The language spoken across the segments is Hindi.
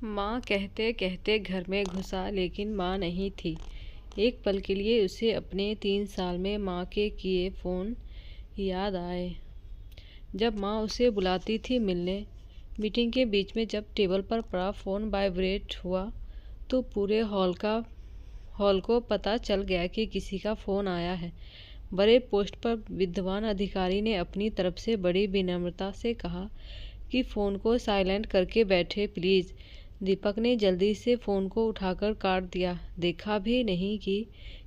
माँ कहते कहते घर में घुसा, लेकिन माँ नहीं थी। एक पल के लिए उसे अपने 3 साल में माँ के किए फ़ोन याद आए। जब माँ उसे बुलाती थी मिलने। मीटिंग के बीच में जब टेबल पर पड़ा फ़ोन वाइब्रेट हुआ तो पूरे हॉल को पता चल गया कि किसी का फ़ोन आया है। बड़े पोस्ट पर विद्वान अधिकारी ने अपनी तरफ से बड़ी विनम्रता से कहा कि फ़ोन को साइलेंट करके बैठे प्लीज़। दीपक ने जल्दी से फ़ोन को उठाकर काट दिया, देखा भी नहीं कि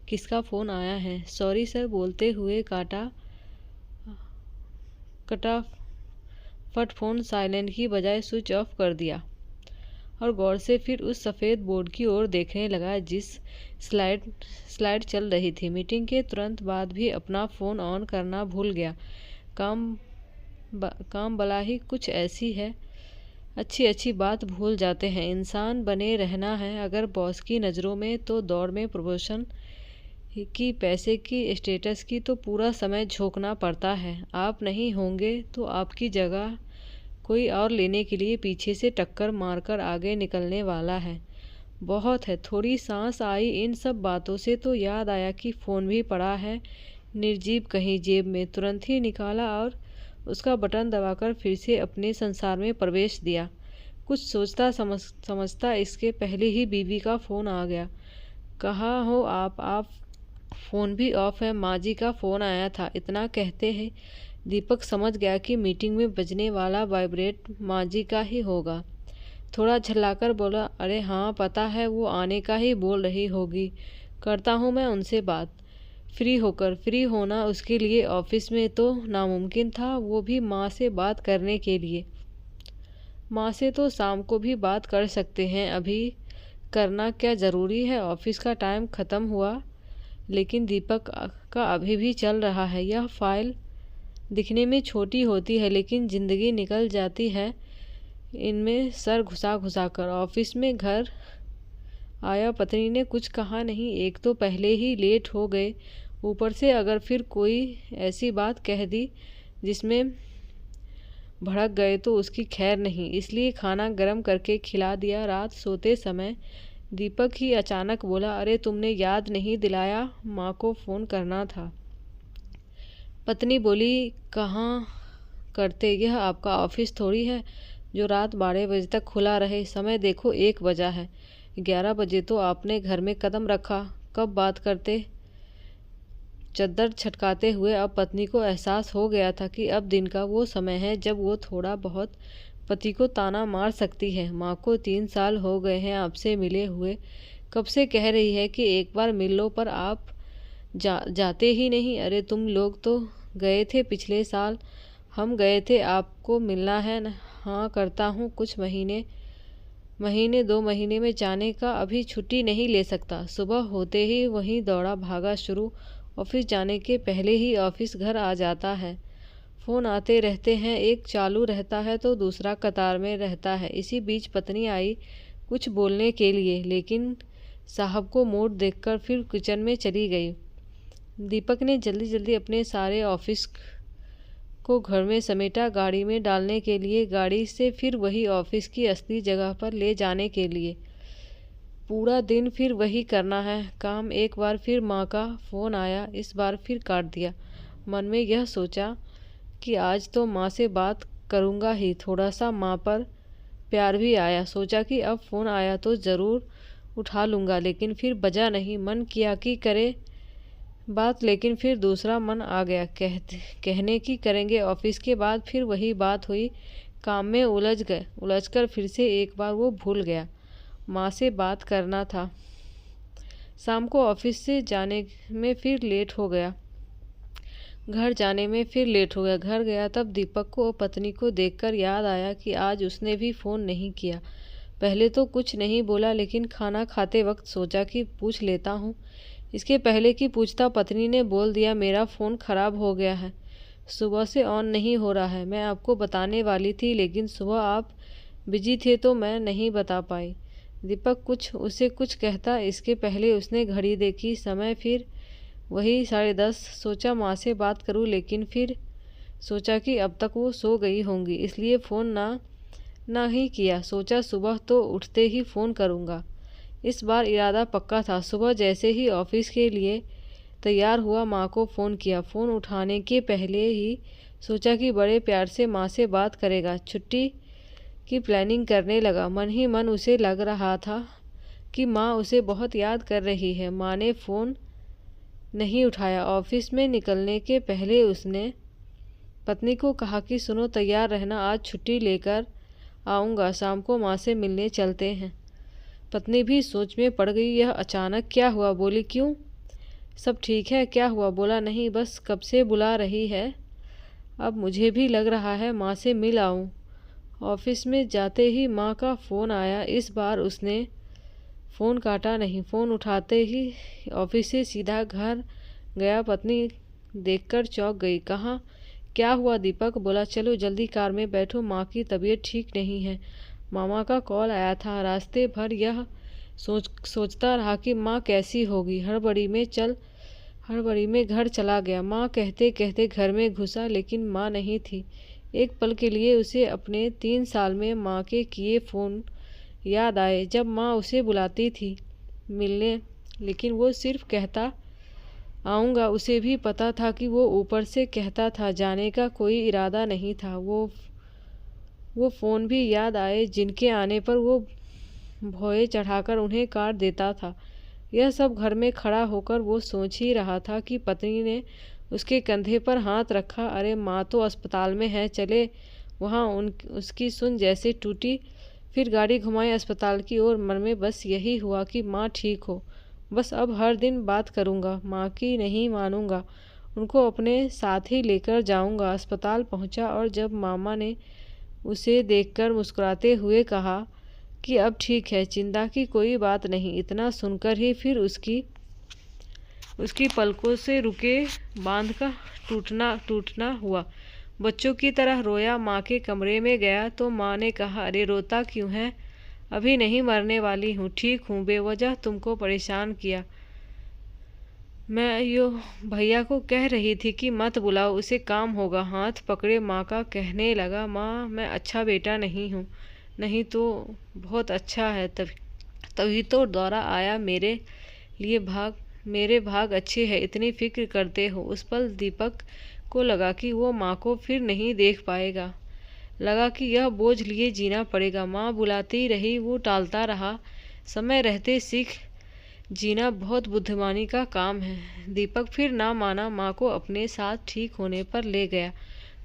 किसका फ़ोन आया है। सॉरी सर बोलते हुए फट फ़ोन साइलेंट की बजाय स्विच ऑफ कर दिया और गौर से फिर उस सफ़ेद बोर्ड की ओर देखने लगा जिस स्लाइड चल रही थी। मीटिंग के तुरंत बाद भी अपना फ़ोन ऑन करना भूल गया। काम भला ही कुछ ऐसी है, अच्छी बात भूल जाते हैं। इंसान बने रहना है अगर बॉस की नज़रों में तो दौड़ में प्रमोशन की, पैसे की, स्टेटस की तो पूरा समय झोंकना पड़ता है। आप नहीं होंगे तो आपकी जगह कोई और लेने के लिए पीछे से टक्कर मारकर आगे निकलने वाला है। बहुत है। थोड़ी सांस आई इन सब बातों से तो याद आया कि फ़ोन भी पड़ा है निर्जीव कहीं जेब में। तुरंत ही निकाला और उसका बटन दबाकर फिर से अपने संसार में प्रवेश दिया। कुछ सोचता समझता इसके पहले ही बीवी का फ़ोन आ गया। कहाँ हो आप फ़ोन भी ऑफ है, माँ जी का फ़ोन आया था। इतना कहते हैं दीपक समझ गया कि मीटिंग में बजने वाला वाइब्रेट माँ जी का ही होगा। थोड़ा झल्लाकर बोला, अरे हाँ पता है, वो आने का ही बोल रही होगी, करता हूँ मैं उनसे बात। फ्री होना उसके लिए ऑफिस में तो नामुमकिन था, वो भी माँ से बात करने के लिए। माँ से तो शाम को भी बात कर सकते हैं, अभी करना क्या ज़रूरी है, ऑफिस का टाइम ख़त्म हुआ। लेकिन दीपक का अभी भी चल रहा है। यह फाइल दिखने में छोटी होती है लेकिन ज़िंदगी निकल जाती है इनमें सर घुसा कर। ऑफिस में घर आया, पत्नी ने कुछ कहा नहीं, एक तो पहले ही लेट हो गए, ऊपर से अगर फिर कोई ऐसी बात कह दी जिसमें भड़क गए तो उसकी खैर नहीं। इसलिए खाना गर्म करके खिला दिया। रात सोते समय दीपक ही अचानक बोला, अरे तुमने याद नहीं दिलाया, माँ को फ़ोन करना था। पत्नी बोली, कहाँ करते, यह आपका ऑफिस थोड़ी है जो रात 12 बजे तक खुला रहे। समय देखो 1 बजा है, 11 बजे तो आपने घर में कदम रखा, कब बात करते। चद्दर छटकाते हुए अब पत्नी को एहसास हो गया था कि अब दिन का वो समय है जब वो थोड़ा बहुत पति को ताना मार सकती है। माँ को 3 साल हो गए हैं आपसे मिले हुए, कब से कह रही है कि एक बार मिल लो, पर आप जाते ही नहीं। अरे तुम लोग तो गए थे पिछले साल, हम गए थे, आपको मिलना है न? हाँ करता हूँ, कुछ महीने 2 महीने में जाने का, अभी छुट्टी नहीं ले सकता। सुबह होते ही वहीं दौड़ा भागा शुरू, ऑफिस जाने के पहले ही ऑफिस घर आ जाता है। फ़ोन आते रहते हैं, एक चालू रहता है तो दूसरा कतार में रहता है। इसी बीच पत्नी आई कुछ बोलने के लिए, लेकिन साहब को मोड़ देखकर फिर किचन में चली गई। दीपक ने जल्दी अपने सारे ऑफिस को घर में समेटा, गाड़ी में डालने के लिए, गाड़ी से फिर वही ऑफिस की असली जगह पर ले जाने के लिए। पूरा दिन फिर वही करना है काम। एक बार फिर माँ का फ़ोन आया, इस बार फिर काट दिया। मन में यह सोचा कि आज तो माँ से बात करूँगा ही। थोड़ा सा माँ पर प्यार भी आया। सोचा कि अब फ़ोन आया तो ज़रूर उठा लूँगा, लेकिन फिर बजा नहीं। मन किया कि करे बात, लेकिन फिर दूसरा मन आ गया, कहने की करेंगे। ऑफिस के बाद फिर वही बात हुई, काम में उलझकर फिर से एक बार वो भूल गया, माँ से बात करना था। शाम को ऑफिस से जाने में फिर लेट हो गया, घर जाने में फिर लेट हो गया। घर गया तब दीपक को पत्नी को देखकर याद आया कि आज उसने भी फ़ोन नहीं किया। पहले तो कुछ नहीं बोला, लेकिन खाना खाते वक्त सोचा कि पूछ लेता हूँ। इसके पहले कि पूछता पत्नी ने बोल दिया, मेरा फ़ोन ख़राब हो गया है, सुबह से ऑन नहीं हो रहा है। मैं आपको बताने वाली थी लेकिन सुबह आप बिजी थे तो मैं नहीं बता पाई। दीपक उसे कुछ कहता इसके पहले उसने घड़ी देखी, समय फिर वही 10:30। सोचा माँ से बात करूँ, लेकिन फिर सोचा कि अब तक वो सो गई होंगी, इसलिए फ़ोन ना नहीं किया, सोचा सुबह तो उठते ही फ़ोन करूँगा। इस बार इरादा पक्का था। सुबह जैसे ही ऑफिस के लिए तैयार हुआ, माँ को फ़ोन किया। फ़ोन उठाने के पहले ही सोचा कि बड़े प्यार से माँ से बात करेगा। छुट्टी की प्लानिंग करने लगा। मन ही मन उसे लग रहा था कि माँ उसे बहुत याद कर रही है। माँ ने फ़ोन नहीं उठाया। ऑफिस में निकलने के पहले उसने पत्नी को कहा कि सुनो, तैयार रहना, आज छुट्टी लेकर आऊँगा, शाम को माँ से मिलने चलते हैं। पत्नी भी सोच में पड़ गई। यह अचानक क्या हुआ? बोली, क्यों, सब ठीक है? क्या हुआ? बोला, नहीं, बस कब से बुला रही है, अब मुझे भी लग रहा है माँ से मिल आऊँ। ऑफिस में जाते ही माँ का फ़ोन आया। इस बार उसने फ़ोन काटा नहीं। फ़ोन उठाते ही ऑफिस से सीधा घर गया। पत्नी देखकर चौंक गई। कहाँ, क्या हुआ दीपक? बोला, चलो जल्दी कार में बैठो, माँ की तबीयत ठीक नहीं है, मामा का कॉल आया था। रास्ते भर यह सोचता रहा कि माँ कैसी होगी। हड़बड़ी में घर चला गया। माँ कहते कहते घर में घुसा, लेकिन माँ नहीं थी। एक पल के लिए उसे अपने 3 साल में माँ के किए फ़ोन याद आए, जब माँ उसे बुलाती थी मिलने, लेकिन वो सिर्फ कहता आऊँगा। उसे भी पता था कि वो ऊपर से कहता था, जाने का कोई इरादा नहीं था। वो फ़ोन भी याद आए जिनके आने पर वो भौएं चढ़ाकर उन्हें काट देता था। यह सब घर में खड़ा होकर वो सोच ही रहा था कि पत्नी ने उसके कंधे पर हाथ रखा। अरे, माँ तो अस्पताल में है, चले वहाँ। उसकी सुन जैसे टूटी। फिर गाड़ी घुमाई अस्पताल की ओर। मन में बस यही हुआ कि माँ ठीक हो। बस अब हर दिन बात करूँगा, माँ की नहीं मानूँगा, उनको अपने साथ ही लेकर जाऊँगा। अस्पताल पहुँचा और जब मामा ने उसे देखकर मुस्कुराते हुए कहा कि अब ठीक है, चिंता की कोई बात नहीं, इतना सुनकर ही फिर उसकी पलकों से रुके बांध का टूटना हुआ। बच्चों की तरह रोया। माँ के कमरे में गया तो माँ ने कहा, अरे रोता क्यों है? अभी नहीं मरने वाली हूँ, ठीक हूँ, बेवजह तुमको परेशान किया। मैं यो भैया को कह रही थी कि मत बुलाओ, उसे काम होगा। हाथ पकड़े माँ का कहने लगा, माँ मैं अच्छा बेटा नहीं हूँ। नहीं तो बहुत अच्छा है, तभी तो दौरा आया। मेरे भाग अच्छे हैं, इतनी फिक्र करते हो। उस पल दीपक को लगा कि वो माँ को फिर नहीं देख पाएगा। लगा कि यह बोझ लिए जीना पड़ेगा। माँ बुलाती रही, वो टालता रहा। समय रहते सीख जीना बहुत बुद्धिमानी का काम है। दीपक फिर ना माना। माँ को अपने साथ ठीक होने पर ले गया।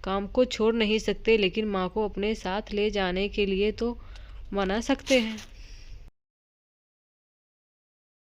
काम को छोड़ नहीं सकते, लेकिन माँ को अपने साथ ले जाने के लिए तो मना सकते हैं।